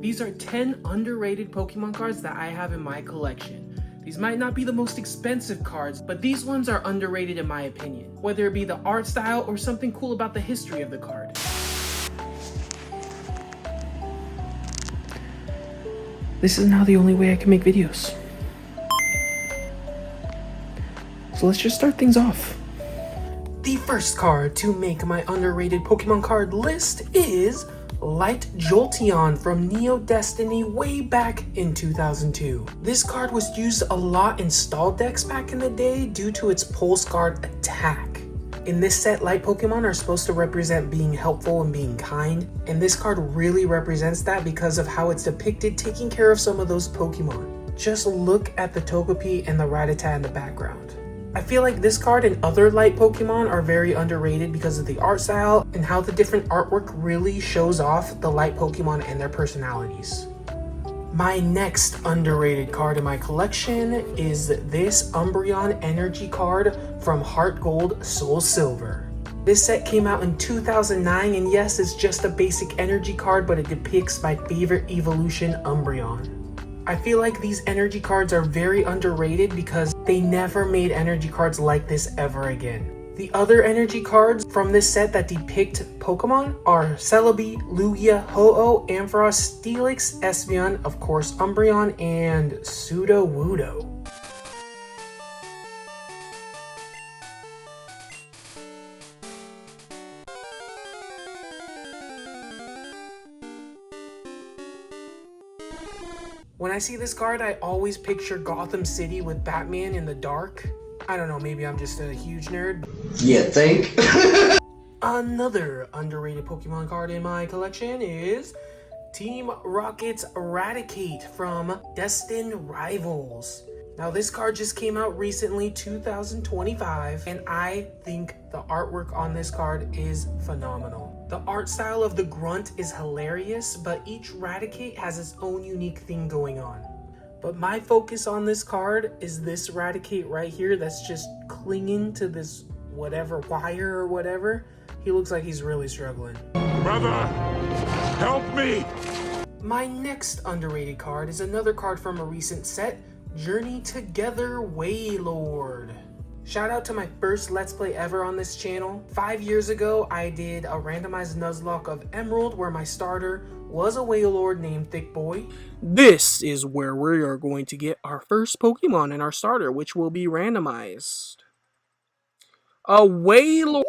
These are 10 underrated Pokemon cards that I have in my collection. These might not be the most expensive cards, but these ones are underrated in my opinion, whether it be the art style or something cool about the history of the card. This is now the only way I can make videos. So let's just start things off. The first card to make my underrated Pokemon card list is Light Jolteon from Neo Destiny way back in 2002. This card was used a lot in stall decks back in the day due to its Pulse Guard attack. In this set, light Pokemon are supposed to represent being helpful and being kind, and this card really represents that because of how it's depicted taking care of some of those Pokemon. Just look at the Togepi and the Rattata in the background. I feel like this card and other light Pokemon are very underrated because of the art style and how the different artwork really shows off the light Pokemon and their personalities. My next underrated card in my collection is this Umbreon Energy card from Heart Gold Soul Silver. This set came out in 2009 and yes, it's just a basic energy card, but it depicts my favorite evolution, Umbreon. I feel like these energy cards are very underrated because they never made energy cards like this ever again. The other energy cards from this set that depict Pokemon are Celebi, Lugia, Ho-Oh, Ampharos, Steelix, Espeon, of course Umbreon, and Sudowoodo. When I see this card, I always picture Gotham City with Batman in the dark. I don't know, maybe I'm just a huge nerd. You think? Another underrated Pokemon card in my collection is Team Rocket's Eradicate from Destined Rivals. Now this card just came out recently, 2025, and I think the artwork on this card is phenomenal. The art style of the grunt is hilarious, but each Raticate has its own unique thing going on. But my focus on this card is this Raticate right here that's just clinging to this whatever wire or whatever. He looks like he's really struggling. Brother, help me! My next underrated card is another card from a recent set, Journey Together Wailord. Shout out to my first Let's Play ever on this channel. 5 years ago, I did a randomized Nuzlocke of Emerald where my starter was a Wailord named Thick Boy. This is where we are going to get our first Pokemon in our starter, which will be randomized. A Wailord!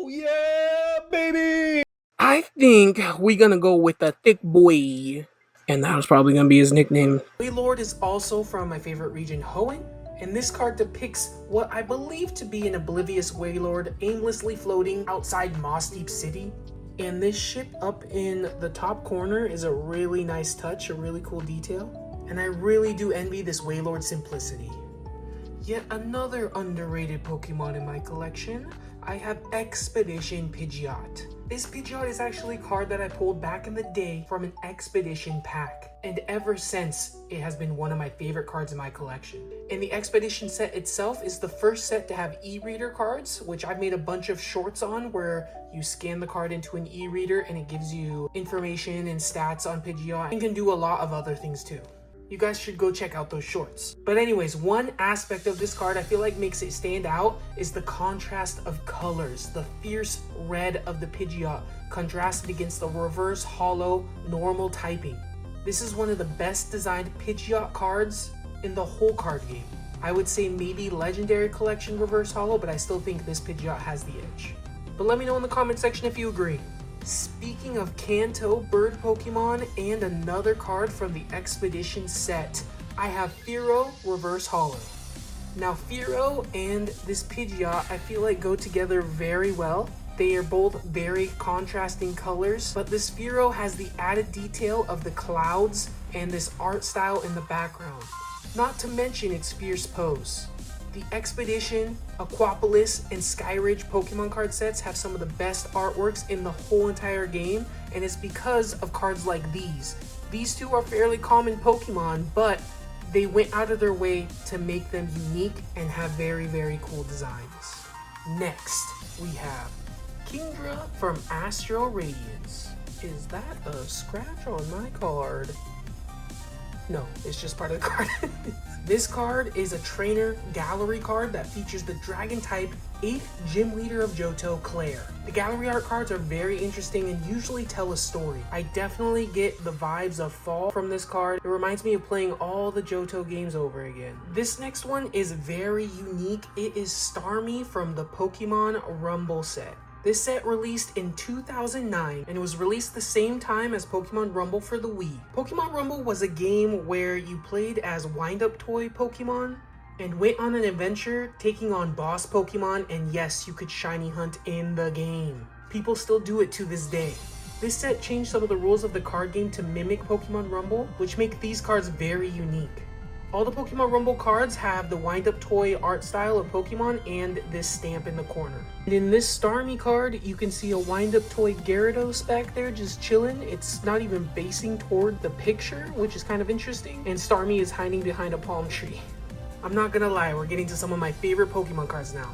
Yeah, baby! I think we're gonna go with a Thick Boy. And that was probably gonna be his nickname. Wailord is also from my favorite region, Hoenn. And this card depicts what I believe to be an oblivious Wailord aimlessly floating outside Mossdeep City. And this ship up in the top corner is a really nice touch, a really cool detail. And I really do envy this Wailord simplicity. Yet another underrated Pokemon in my collection, I have Expedition Pidgeot. This Pidgeot is actually a card that I pulled back in the day from an Expedition pack, and ever since, it has been one of my favorite cards in my collection. And the Expedition set itself is the first set to have e-reader cards, which I've made a bunch of shorts on where you scan the card into an e-reader and it gives you information and stats on Pidgeot and can do a lot of other things too. You guys should go check out those shorts. But anyways, one aspect of this card I feel like makes it stand out is the contrast of colors. The fierce red of the Pidgeot contrasted against the reverse hollow normal typing. This is one of the best designed Pidgeot cards in the whole card game. I would say maybe Legendary Collection reverse hollow, but I still think this Pidgeot has the edge. But let me know in the comment section if you agree. Speaking of Kanto bird Pokemon and another card from the Expedition set, I have Fearow Reverse Hollow. Now Fearow and this Pidgeot I feel like go together very well. They are both very contrasting colors, but this Fearow has the added detail of the clouds and this art style in the background. Not to mention its fierce pose. The Expedition, Aquapolis, and Skyridge Pokemon card sets have some of the best artworks in the whole entire game, and it's because of cards like these. These two are fairly common Pokemon, but they went out of their way to make them unique and have very, very cool designs. Next, we have Kingdra from Astral Radiance. Is that a scratch on my card? No, it's just part of the card. This card is a trainer gallery card that features the dragon type 8th gym leader of Johto, Claire. The gallery art cards are very interesting and usually tell a story. I definitely get the vibes of fall from this card. It reminds me of playing all the Johto games over again. This next one is very unique. It is Starmie from the Pokemon Rumble set. This set released in 2009 and it was released the same time as Pokemon Rumble for the Wii. Pokemon Rumble was a game where you played as wind-up toy Pokemon and went on an adventure taking on boss Pokemon, and yes, you could shiny hunt in the game. People still do it to this day. This set changed some of the rules of the card game to mimic Pokemon Rumble, which make these cards very unique. All the Pokemon Rumble cards have the wind-up toy art style of Pokemon and this stamp in the corner. And in this Starmie card, you can see a wind-up toy Gyarados back there just chilling. It's not even facing toward the picture, which is kind of interesting. And Starmie is hiding behind a palm tree. I'm not gonna lie, we're getting to some of my favorite Pokemon cards now.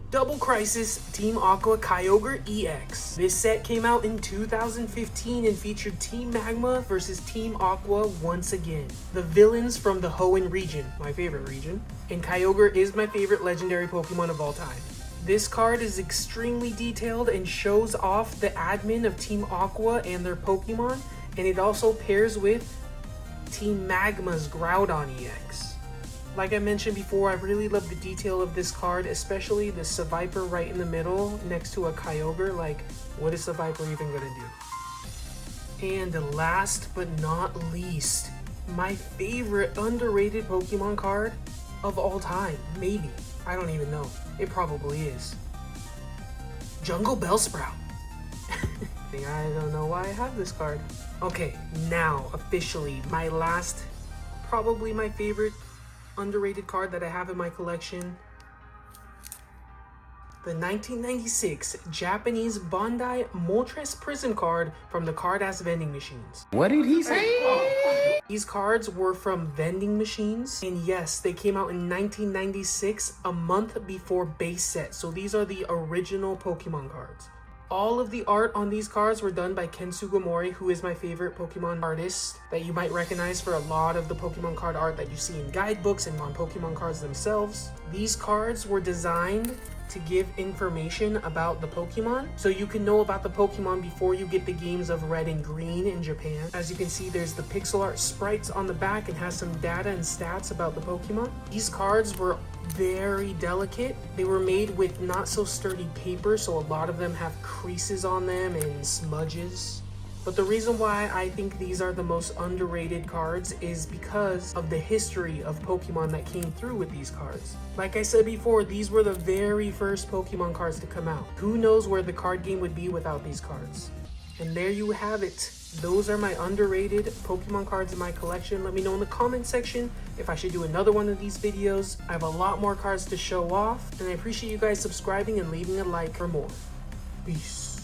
Double Crisis Team Aqua Kyogre EX. This set came out in 2015 and featured Team Magma versus Team Aqua once again. The villains from the Hoenn region, my favorite region, and Kyogre is my favorite legendary Pokemon of all time. This card is extremely detailed and shows off the admin of Team Aqua and their Pokemon, and it also pairs with Team Magma's Groudon EX. Like I mentioned before, I really love the detail of this card, especially the Seviper right in the middle next to a Kyogre. Like, what is Seviper even gonna do? And last but not least, my favorite underrated Pokemon card of all time. Maybe. I don't even know. It probably is. Jungle Bellsprout. I don't know why I have this card. Okay, now officially my last, probably my favorite underrated card that I have in my collection. The 1996 Japanese Bandai Moltres Prism card from the Card-Ass vending machines. What did he say? These cards were from vending machines, and yes, they came out in 1996, a month before base set. So these are the original Pokemon cards. All of the art on these cards were done by Ken Sugimori, who is my favorite Pokemon artist that you might recognize for a lot of the Pokemon card art that you see in guidebooks and on Pokemon cards themselves. These cards were designed to give information about the Pokemon, so you can know about the Pokemon before you get the games of Red and Green in Japan. As you can see, there's the pixel art sprites on the back and has some data and stats about the Pokemon. These cards were very delicate. They were made with not so sturdy paper, so a lot of them have creases on them and smudges. But the reason why I think these are the most underrated cards is because of the history of Pokemon that came through with these cards. Like I said before, these were the very first Pokemon cards to come out. Who knows where the card game would be without these cards? And there you have it. Those are my underrated Pokemon cards in my collection. Let me know in the comment section if I should do another one of these videos. I have a lot more cards to show off, and I appreciate you guys subscribing and leaving a like for more. Peace.